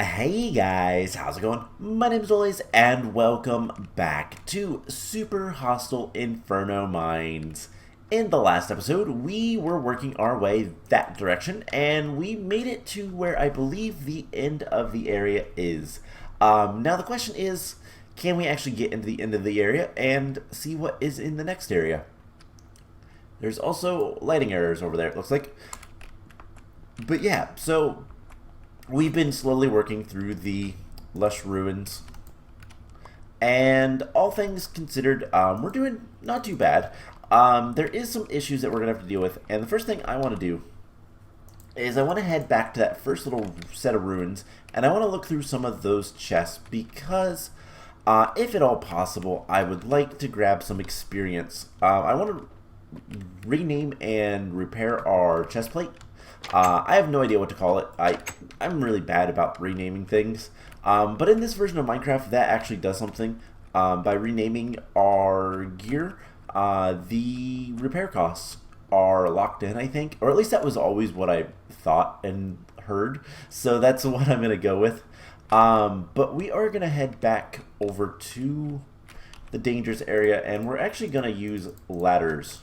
Hey guys, how's it going? My name is Olays, and welcome back to Super Hostile Inferno Mines. In the last episode, we were working our way that direction, and we made it to where I believe the end of the area is. Now the question is, can we actually get into the end of the area and see what is in the next area? There's also lighting errors over there, it looks like. But yeah, so we've been slowly working through the Lush Ruins, and all things considered, we're doing not too bad. There is some issues that we're going to have to deal with, and the first thing I want to do is I want to head back to that first little set of ruins, and I want to look through some of those chests because, if at all possible, I would like to grab some experience. I want to rename and repair our chest plate. I have no idea what to call it. I'm really bad about renaming things. But in this version of Minecraft, that actually does something. By renaming our gear, the repair costs are locked in, I think. Or at least that was always what I thought and heard. So that's what I'm going to go with. But we are going to head back over to the dangerous area, and we're actually going to use ladders.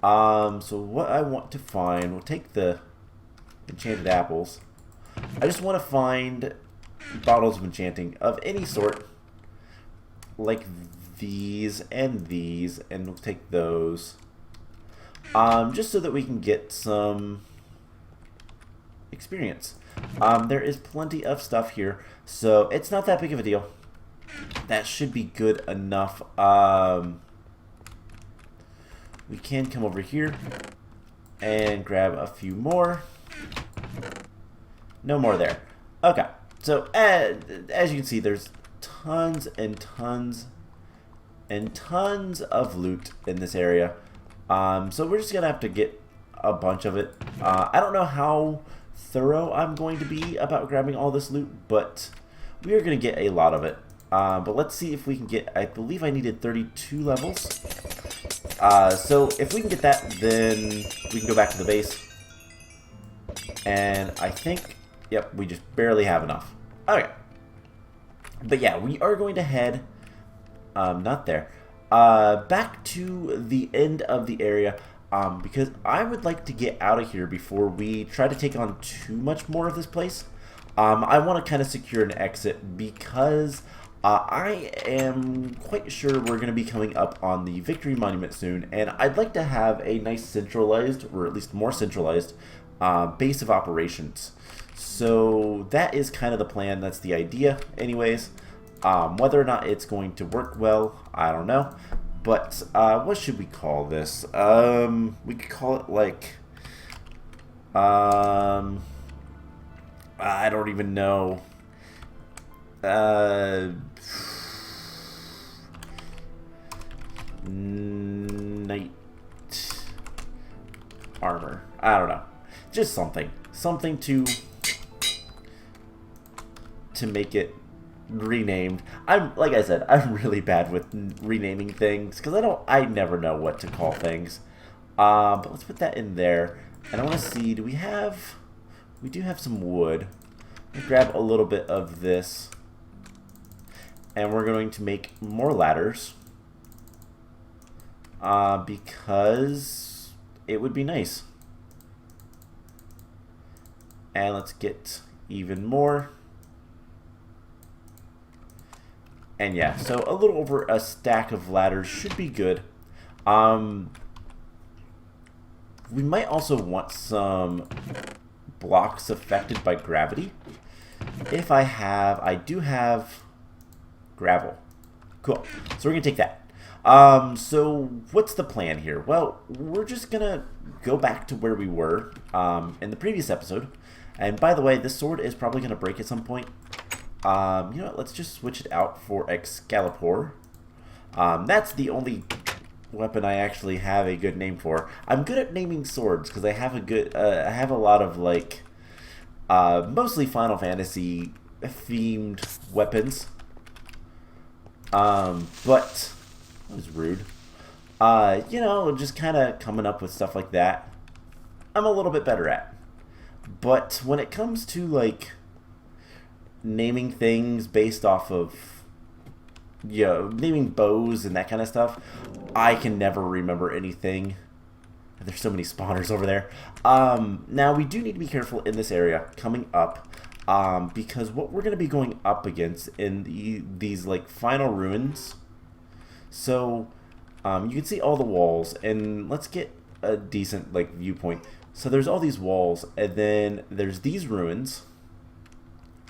So what I want to find, we'll take the enchanted apples. I just want to find bottles of enchanting of any sort, like these, and we'll take those. Just so that we can get some experience. There is plenty of stuff here, so it's not that big of a deal. That should be good enough. We can come over here and grab a few more. No more there. Okay, so as you can see, there's tons and tons and tons of loot in this area. So we're just gonna have to get a bunch of it. I don't know how thorough I'm going to be about grabbing all this loot, but we are gonna get a lot of it. But let's see if we can get, I believe I needed 32 levels. So if we can get that, then we can go back to the base. And I think, yep, we just barely have enough. Okay. But yeah, we are going to head, not there, back to the end of the area, because I would like to get out of here before we try to take on too much more of this place. I want to kind of secure an exit because I am quite sure we're going to be coming up on the Victory Monument soon, and I'd like to have a nice centralized, or at least more centralized, base of operations. So that is kind of the plan. That's the idea anyways. Whether or not it's going to work well, I don't know. But what should we call this? We could call it like I don't even know. Knight armor. I don't know. Just something to make it renamed. Like I said, I'm really bad with renaming things because I never know what to call things. But let's put that in there. And I want to see, we do have some wood. Let's grab a little bit of this. And we're going to make more ladders. Because it would be nice. And let's get even more. And yeah, so a little over a stack of ladders should be good. We might also want some blocks affected by gravity. I do have gravel. Cool. So we're going to take that. So what's the plan here? Well, we're just going to go back to where we were in the previous episode. And by the way, this sword is probably going to break at some point. You know what, let's just switch it out for Excalibur. That's the only weapon I actually have a good name for. I'm good at naming swords because I have a lot of like mostly Final Fantasy themed weapons. But that was rude. You know, just kind of coming up with stuff like that, I'm a little bit better at. But when it comes to like naming things based off of, naming bows and that kind of stuff, I can never remember anything. There's so many spawners over there. Now, we do need to be careful in this area coming up, because what we're going to be going up against in these, like, final ruins. So, you can see all the walls, and let's get a decent, like, viewpoint. So there's all these walls, and then there's these ruins,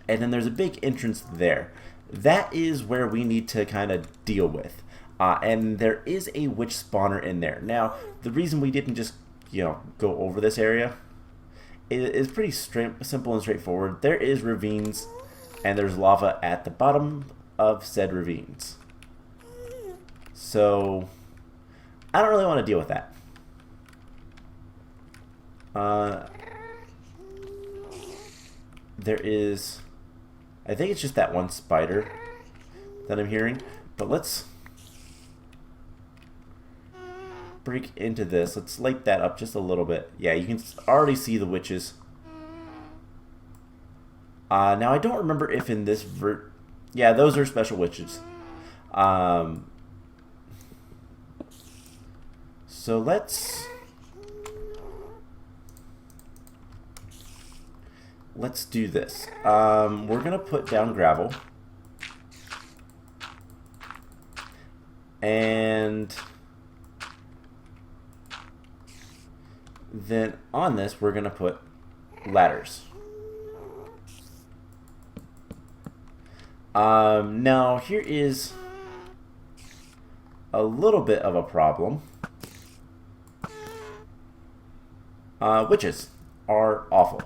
and then there's a big entrance there. That is where we need to kind of deal with. And there is a witch spawner in there. Now, the reason we didn't just, go over this area is pretty simple and straightforward. There is ravines, and there's lava at the bottom of said ravines. So, I don't really want to deal with that. There is, I think it's just that one spider that I'm hearing, but let's break into this. Let's light that up just a little bit. Yeah, you can already see the witches. Now I don't remember if in this yeah, those are special witches. So let's do this. We're gonna put down gravel, and then on this we're gonna put ladders. Now here is a little bit of a problem. Witches are awful.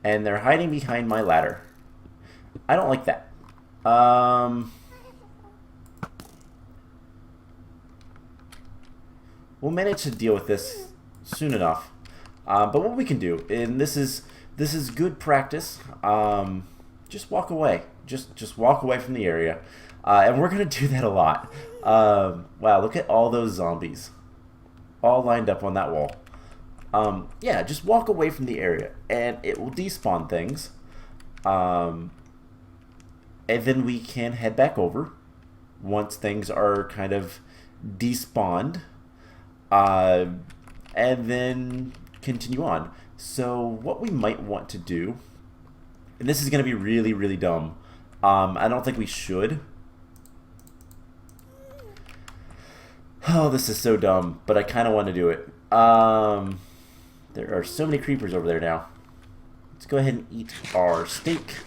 And they're hiding behind my ladder. I don't like that. We'll manage to deal with this soon enough. But what we can do, and this is good practice, just walk away. Just walk away from the area. And we're going to do that a lot. Wow, look at all those zombies. All lined up on that wall. Yeah, just walk away from the area, and it will despawn things. And then we can head back over once things are kind of despawned. And then continue on. So what we might want to do, and this is going to be really, really dumb. I don't think we should. Oh, this is so dumb, but I kind of want to do it. There are so many creepers over there now. Let's go ahead and eat our steak.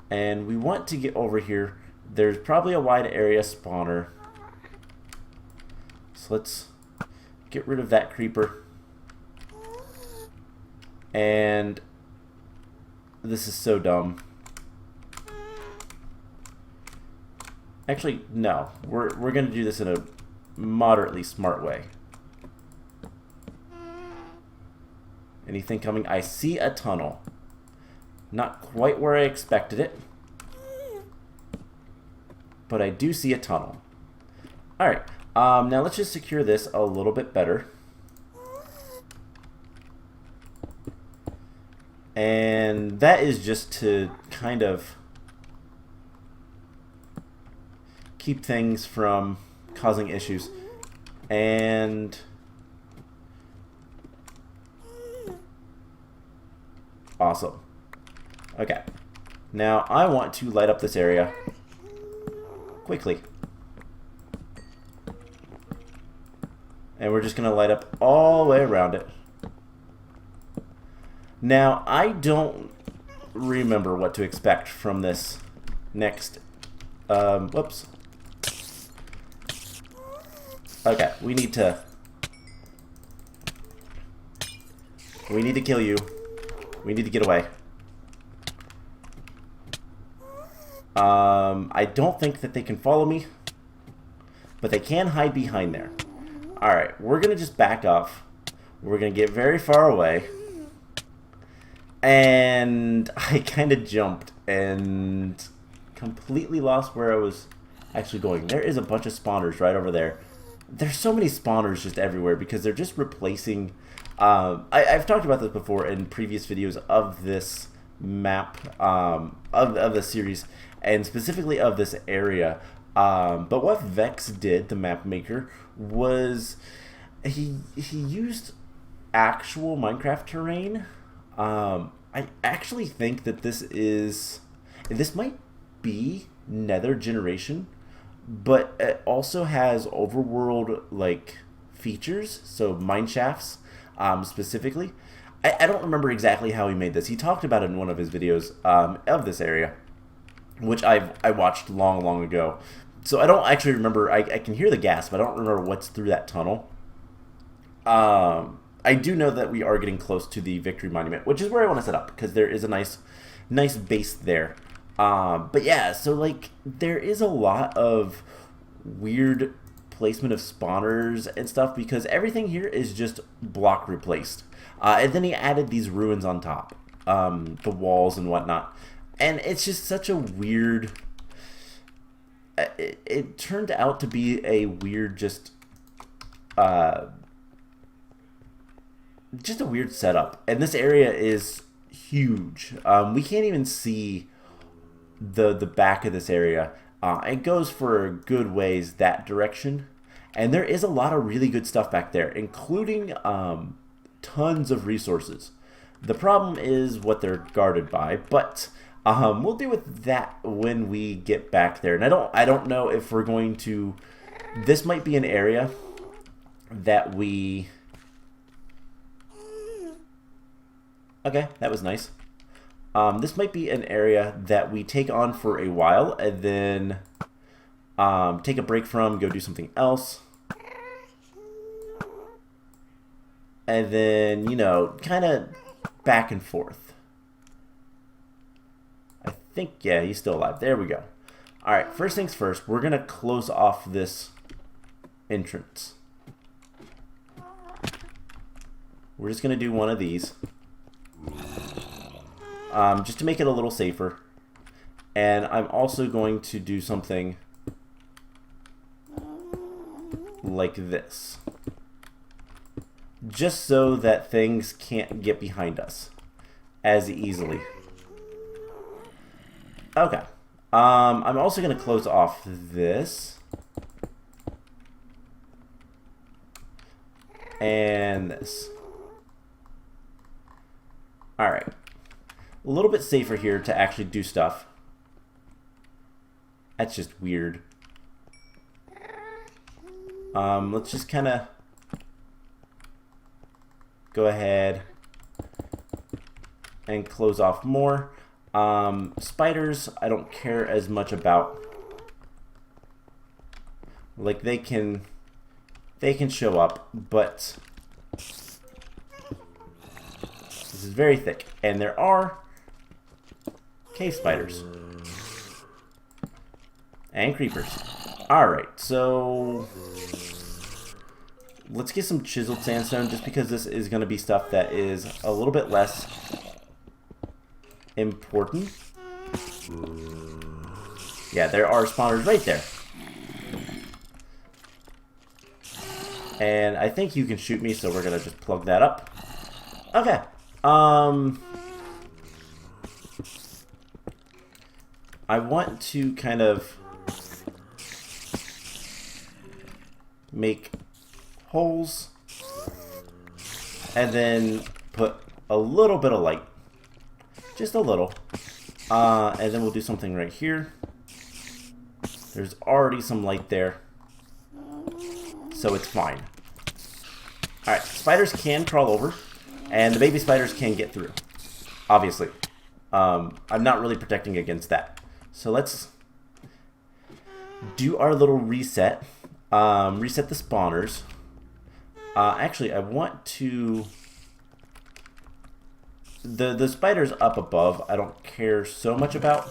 And we want to get over here. There's probably a wide area spawner. So let's get rid of that creeper. And this is so dumb. Actually, no. We're going to do this in a moderately smart way. Anything coming? I see a tunnel. Not quite where I expected it. But I do see a tunnel. Alright. Now let's just secure this a little bit better. And that is just to kind of keep things from causing issues. And awesome. Okay. Now I want to light up this area quickly. And we're just going to light up all the way around it. Now, I don't remember what to expect from this next. Whoops. Okay, we need to kill you. We need to get away. I don't think that they can follow me, but they can hide behind there. Alright, we're going to just back off. We're going to get very far away. And I kind of jumped and completely lost where I was actually going. There is a bunch of spawners right over there. There's so many spawners just everywhere because they're just replacing I've talked about this before in previous videos of this map, of the series, and specifically of this area. But what Vex did, the map maker, was he used actual Minecraft terrain. I actually think that this might be Nether generation, but it also has overworld like features, so mine shafts specifically. I don't remember exactly how he made this. He talked about it in one of his videos of this area, which I watched long ago. So I don't actually remember. I can hear the gas, but I don't remember what's through that tunnel. I do know that we are getting close to the Victory Monument, which is where I want to set up, because there is a nice base there. But yeah, so like there is a lot of weird placement of spawners and stuff, because everything here is just block replaced. And then he added these ruins on top, the walls and whatnot. And it's just such a weird... It turned out to be a weird, just a weird setup. And this area is huge. We can't even see the back of this area. It goes for a good ways that direction. And there is a lot of really good stuff back there, including tons of resources. The problem is what they're guarded by, but we'll deal with that when we get back there. And I don't know if we're going to... This might be an area that we... Okay, that was nice. This might be an area that we take on for a while and then take a break from, go do something else. And then, you know, kind of back and forth. I think, yeah, he's still alive. There we go. Alright, first things first, we're going to close off this entrance. We're just going to do one of these. Just to make it a little safer. And I'm also going to do something like this. Just so that things can't get behind us as easily. Okay. I'm also going to close off this. And this. Alright. A little bit safer here to actually do stuff. That's just weird. Let's just kind of go ahead and close off more. Spiders, I don't care as much about. Like, they can show up, but this is very thick. And there are cave spiders. And creepers. Alright, so let's get some chiseled sandstone, just because this is going to be stuff that is a little bit less important. Yeah, there are spawners right there. And I think you can shoot me, so we're going to just plug that up. Okay. I want to kind of make holes and then put a little bit of light, just a little, and then we'll do something right here. There's already some light there, so it's fine. Alright, spiders can crawl over, and the baby spiders can get through, obviously. I'm not really protecting against that. So let's do our little reset. Reset the spawners. Actually, I want to... The spiders up above, I don't care so much about.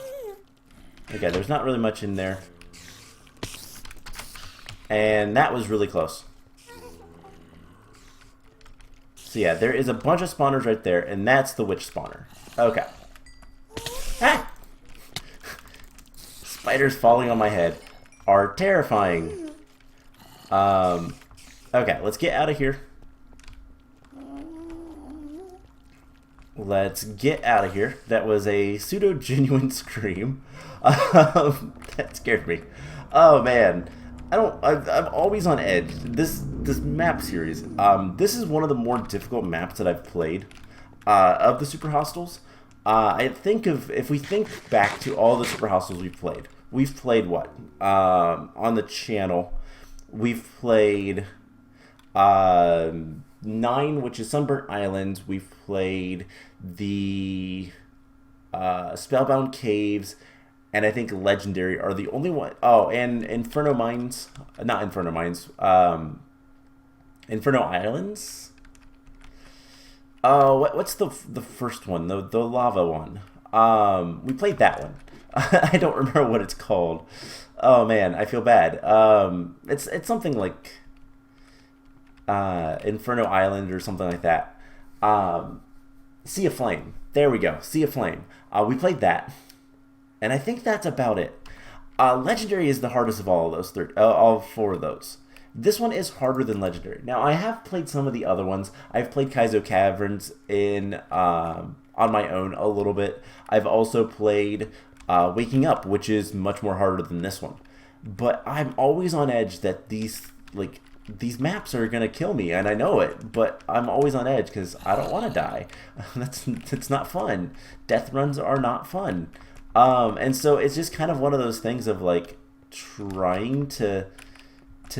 Okay, there's not really much in there. And that was really close. So yeah, there is a bunch of spawners right there, and that's the witch spawner. Okay. Ah! Spiders falling on my head are terrifying. Okay, let's get out of here. Let's get out of here. That was a pseudo-genuine scream. That scared me. Oh man, I'm always on edge. This map series. This is one of the more difficult maps that I've played of the Super Hostels. I think if we think back to all the Super Hostels we've played what on the channel. We've played 9, which is Sunburnt Islands. We've played the Spellbound Caves, and I think Legendary are the only one. Oh, and Inferno Mines. Not Inferno Mines. Inferno Islands? Oh, what's the first one? The lava one. We played that one. I don't remember what it's called. Oh man, I feel bad. It's something like Inferno Island or something like that. Sea of Flame. There we go. Sea of Flame. We played that, and I think that's about it. Legendary is the hardest of all of those all 4 of those. This one is harder than Legendary. Now, I have played some of the other ones. I've played Kaizo Caverns on my own a little bit. I've also played Waking Up, which is much more harder than this one. But I'm always on edge that these maps are gonna kill me, and I know it. But I'm always on edge because I don't want to die. That's not fun. Death runs are not fun. And so it's just kind of one of those things of like trying to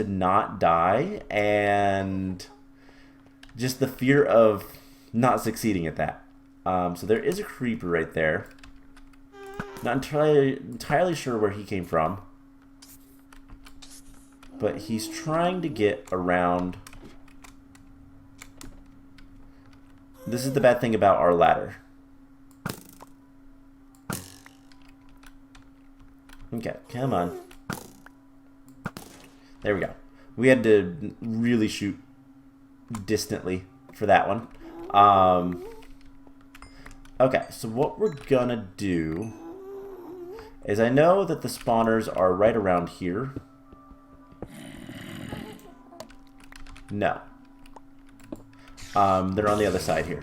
not die, and just the fear of not succeeding at that. So there is a creeper right there. Not entirely sure where he came from, but he's trying to get around. This is the bad thing about our ladder. Okay, come on. There we go. We had to really shoot distantly for that one. Okay, so what we're gonna do is, I know that the spawners are right around here. No. They're on the other side here.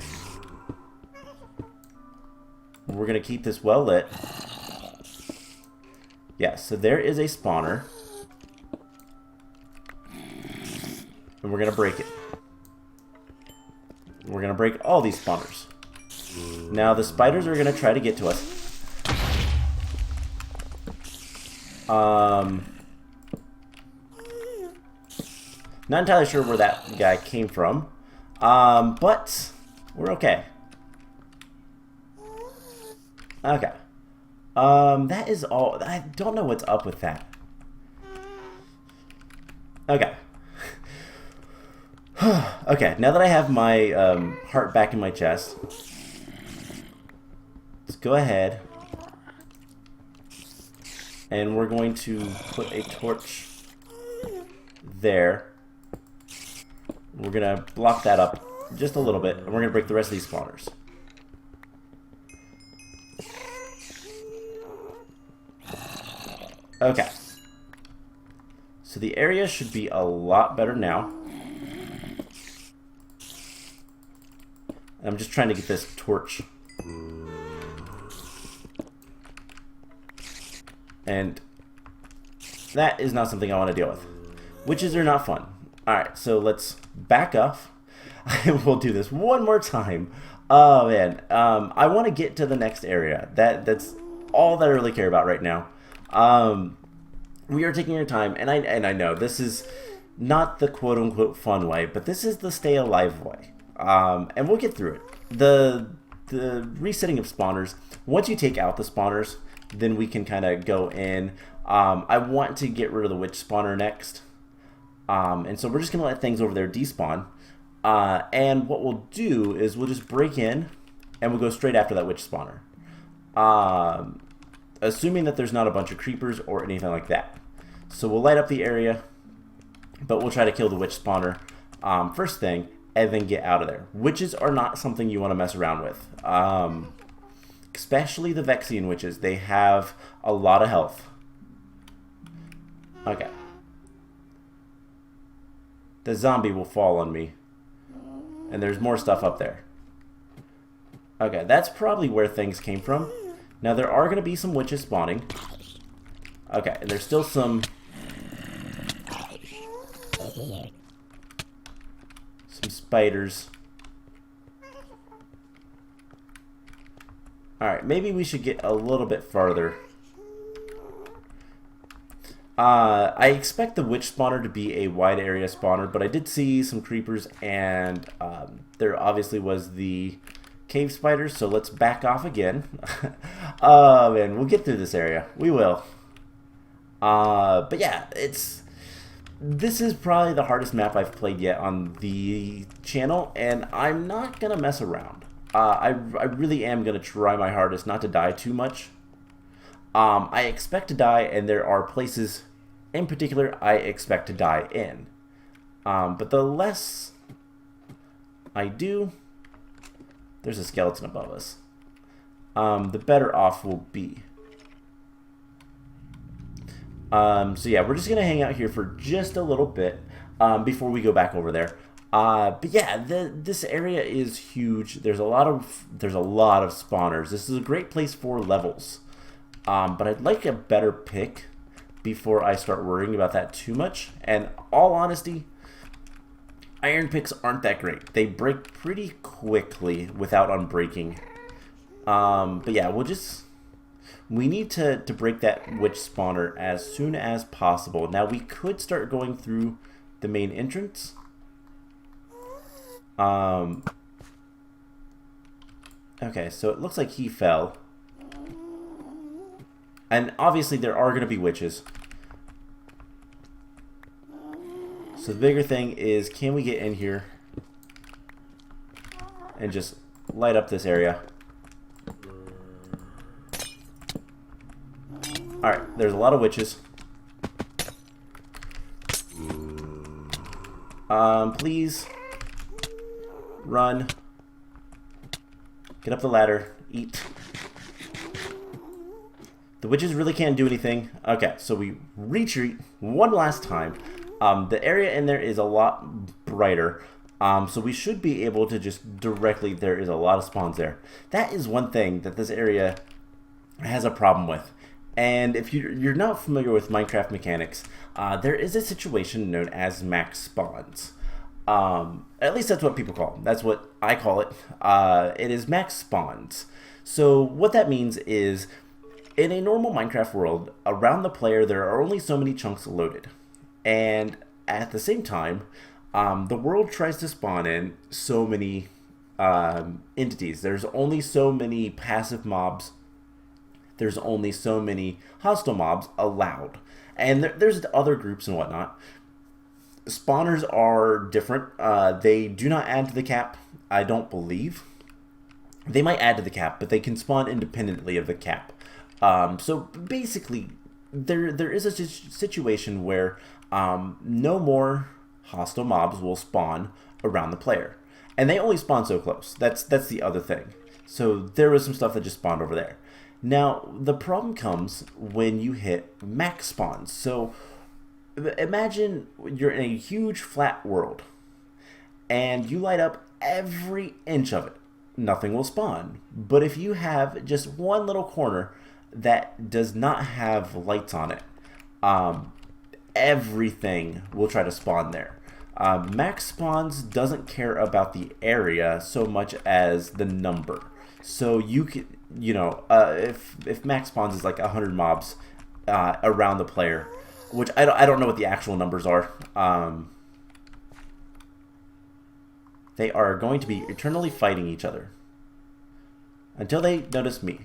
We're gonna keep this well lit. Yeah, so there is a spawner. And we're going to break it. We're going to break all these spawners. Now the spiders are going to try to get to us. Not entirely sure where that guy came from. But we're okay. Okay. That is all. I don't know what's up with that. Okay. Okay, now that I have my heart back in my chest, let's go ahead and we're going to put a torch there. We're going to block that up just a little bit, and we're going to break the rest of these spawners. Okay. So the area should be a lot better now. I'm just trying to get this torch. And that is not something I want to deal with. Witches are not fun. Alright, so let's back up. We'll do this one more time. Oh man, I want to get to the next area. That's all that I really care about right now. We are taking our time, and I know this is not the quote-unquote fun way, but this is the stay alive way. And we'll get through it. The resetting of spawners, once you take out the spawners, then we can kind of go in. I want to get rid of the witch spawner next. And so we're just going to let things over there despawn. And what we'll do is we'll just break in, and we'll go straight after that witch spawner. Assuming that there's not a bunch of creepers or anything like that. So we'll light up the area, but we'll try to kill the witch spawner first thing, and then get out of there. Witches are not something you want to mess around with. Especially the Vexian witches. They have a lot of health. Okay. The zombie will fall on me. And there's more stuff up there. Okay, that's probably where things came from. Now, there are going to be some witches spawning. Okay, and there's still some spiders. Alright, maybe we should get a little bit farther. I expect the witch spawner to be a wide area spawner, but I did see some creepers, and there obviously was the cave spiders, so let's back off again. Man, we'll get through this area. We will. But yeah, this is probably the hardest map I've played yet on the channel, and I'm not going to mess around. I really am going to try my hardest not to die too much. I expect to die, and there are places in particular I expect to die in. But the less I do, there's a skeleton above us, the better off we'll be. So yeah, we're just going to hang out here for just a little bit before we go back over there. But yeah, this area is huge. There's a lot of spawners. This is a great place for levels. But I'd like a better pick before I start worrying about that too much. And all honesty, iron picks aren't that great. They break pretty quickly without unbreaking. But yeah, we need to break that witch spawner as soon as possible. Now, we could start going through the main entrance. Okay, so it looks like he fell. And obviously there are going to be witches. So the bigger thing is, can we get in here and just light up this area? Alright, there's a lot of witches. Please run. Get up the ladder. Eat. The witches really can't do anything. Okay, so we retreat one last time. The area in there is a lot brighter. So we should be able to just directly... There is a lot of spawns there. That is one thing that this area has a problem with. And if you're not familiar with Minecraft mechanics, there is a situation known as max spawns. At least that's what people call them. That's what I call it. It is max spawns. So what that means is, in a normal Minecraft world, around the player there are only so many chunks loaded. And at the same time, the world tries to spawn in so many entities. There's only so many passive mobs. There's only so many hostile mobs allowed. And there's other groups and whatnot. Spawners are different. They do not add to the cap, I don't believe. They might add to the cap, but they can spawn independently of the cap. So basically, there is a situation where no more hostile mobs will spawn around the player. And they only spawn so close. That's the other thing. So there was some stuff that just spawned over there. Now, the problem comes when you hit max spawns. So imagine you're in a huge flat world and you light up every inch of it. Nothing will spawn. But if you have just one little corner that does not have lights on it, everything will try to spawn there. Max spawns doesn't care about the area so much as the number. So you can, if max spawns is like 100 mobs around the player, which I don't know what the actual numbers are. They are going to be eternally fighting each other until they notice me.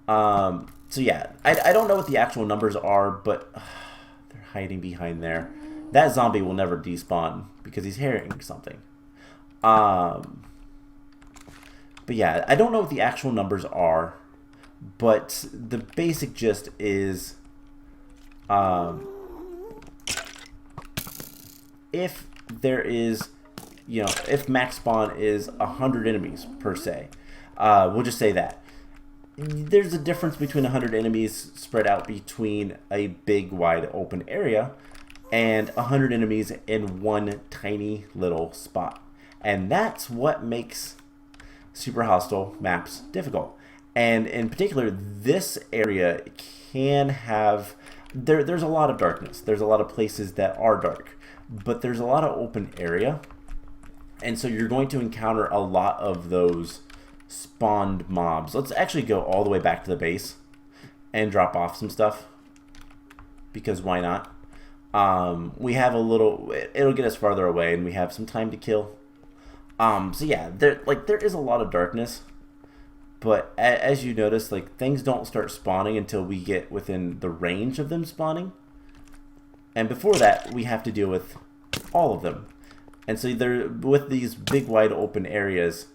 So yeah, I don't know what the actual numbers are, but they're hiding behind there. That zombie will never despawn because he's hearing something. But yeah, I don't know what the actual numbers are, but the basic gist is, if there is, if max spawn is 100 enemies per se, we'll just say that. There's a difference between 100 enemies spread out between a big, wide, open area and 100 enemies in one tiny little spot. And that's what makes super hostile maps difficult. And in particular, this area can have... There's a lot of darkness. There's a lot of places that are dark. But there's a lot of open area. And so you're going to encounter a lot of those spawned mobs. Let's actually go all the way back to the base and drop off some stuff. Because why not? We have a little... It'll get us farther away, and we have some time to kill. So yeah, there is a lot of darkness. But as you notice, like, things don't start spawning until we get within the range of them spawning. And before that, we have to deal with all of them. And so with these big, wide open areas,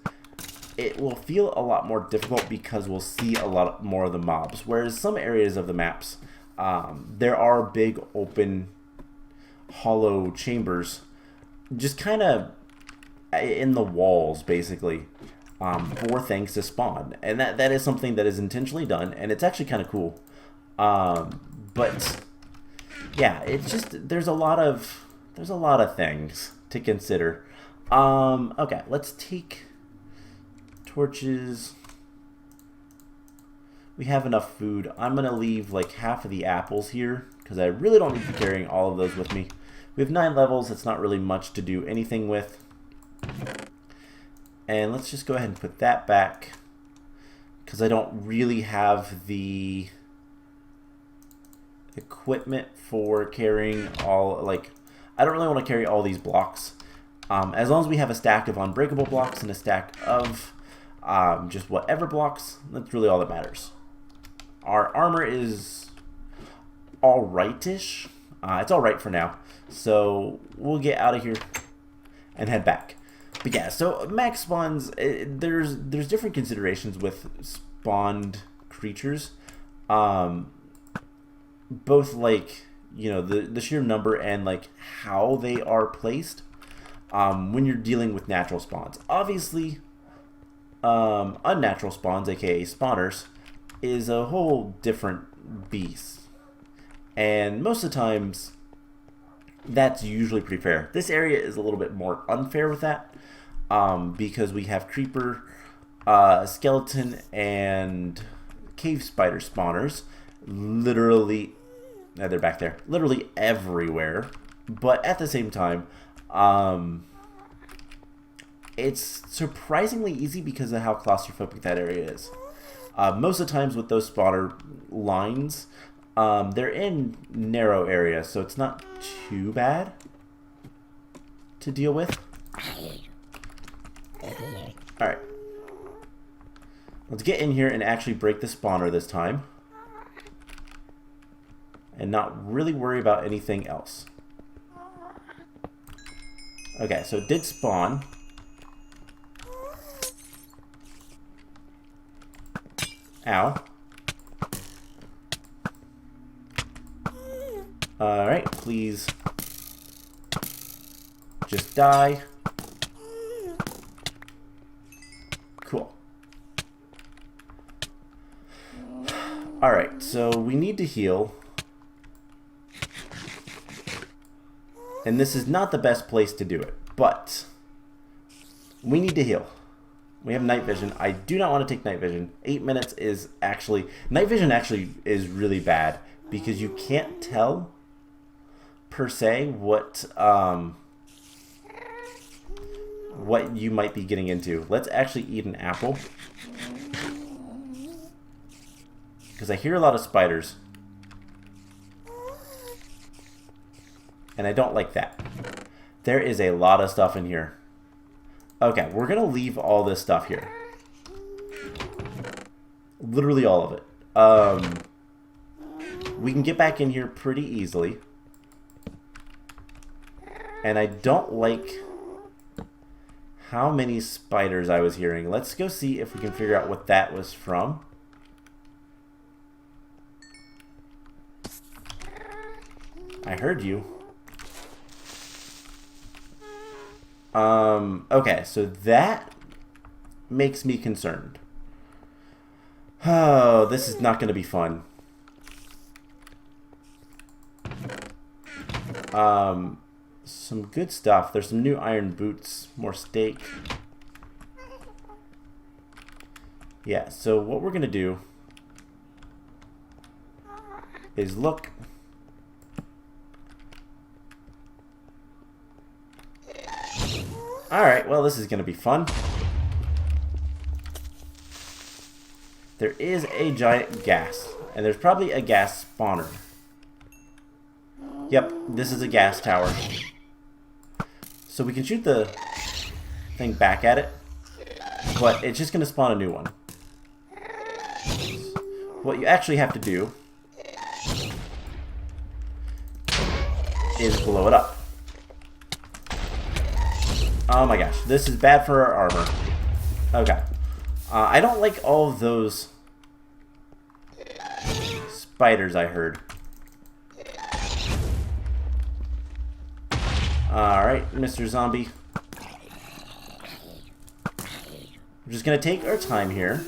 it will feel a lot more difficult because we'll see a lot more of the mobs. Whereas some areas of the maps, there are big, open, hollow chambers, just kind of in the walls, basically. For things to spawn, and that is something that is intentionally done, and it's actually kind of cool. But yeah, it's just there's a lot of things to consider. Okay, let's take torches. We have enough food. I'm gonna leave like half of the apples here because I really don't need to be carrying all of those with me. We have 9 levels. It's not really much to do anything with. And let's just go ahead and put that back because I don't really have the equipment for carrying all, like, I don't really want to carry all these blocks. As long as we have a stack of unbreakable blocks and a stack of just whatever blocks, that's really all that matters. Our armor is alright-ish. It's alright for now. So we'll get out of here and head back. But yeah, so max spawns, there's different considerations with spawned creatures. Both like, you know, the sheer number and like how they are placed when you're dealing with natural spawns. Obviously, unnatural spawns, aka spawners, is a whole different beast. And most of the times, that's usually pretty fair. This area is a little bit more unfair with that. Because we have creeper, skeleton, and cave spider spawners literally, they're back there, literally everywhere. But at the same time, it's surprisingly easy because of how claustrophobic that area is. Most of the times with those spawner lines, they're in narrow areas, so it's not too bad to deal with. Alright. Let's get in here and actually break the spawner this time. And not really worry about anything else. Okay, so it did spawn. Ow. Alright, please. Just die. Cool. Alright, so we need to heal. And this is not the best place to do it, but we need to heal. We have night vision. I do not want to take night vision. 8 minutes is actually... Night vision actually is really bad because you can't tell, per se, what you might be getting into. Let's actually eat an apple. Because I hear a lot of spiders. And I don't like that. There is a lot of stuff in here. Okay, we're going to leave all this stuff here. Literally all of it. We can get back in here pretty easily. And I don't like how many spiders I was hearing. Let's go see if we can figure out what that was from. I heard you. Okay, so that makes me concerned. Oh, this is not going to be fun. some good stuff. There's some new iron boots, more steak. Yeah, so what we're going to do is look. Alright, well, this is going to be fun. There is a giant gas, and there's probably a gas spawner. Yep, this is a gas tower. So we can shoot the thing back at it, but it's just going to spawn a new one. What you actually have to do is blow it up. Oh my gosh, this is bad for our armor. Okay. I don't like all of those spiders I heard. Alright, Mr. Zombie. We're just going to take our time here.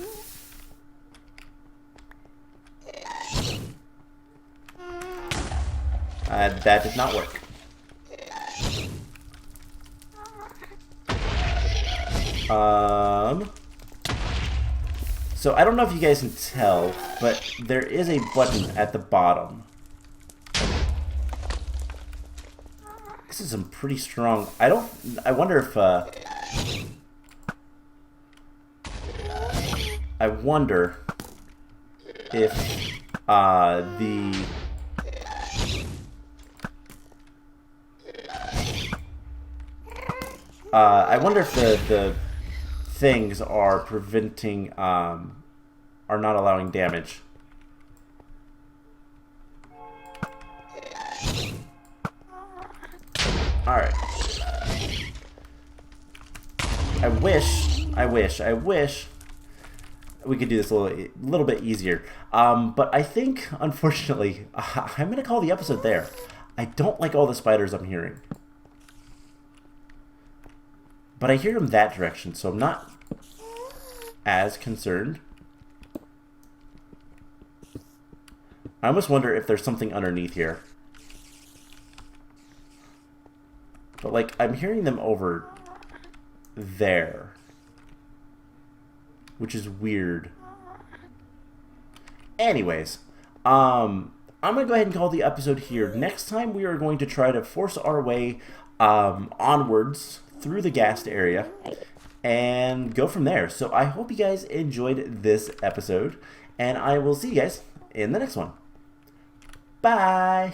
That did not work. So I don't know if you guys can tell, but there is a button at the bottom. This is some pretty strong. I wonder if I wonder if the things are preventing, are not allowing damage. Alright. I wish we could do this a little bit easier. But I think, unfortunately, I'm going to call the episode there. I don't like all the spiders I'm hearing. But I hear them that direction, so I'm not as concerned. I almost wonder if there's something underneath here. But, like, I'm hearing them over there. Which is weird. Anyways, I'm going to go ahead and call the episode here. Next time we are going to try to force our way onwards through the gassed area and go from there. So I hope you guys enjoyed this episode, and I will see you guys in the next one. Bye!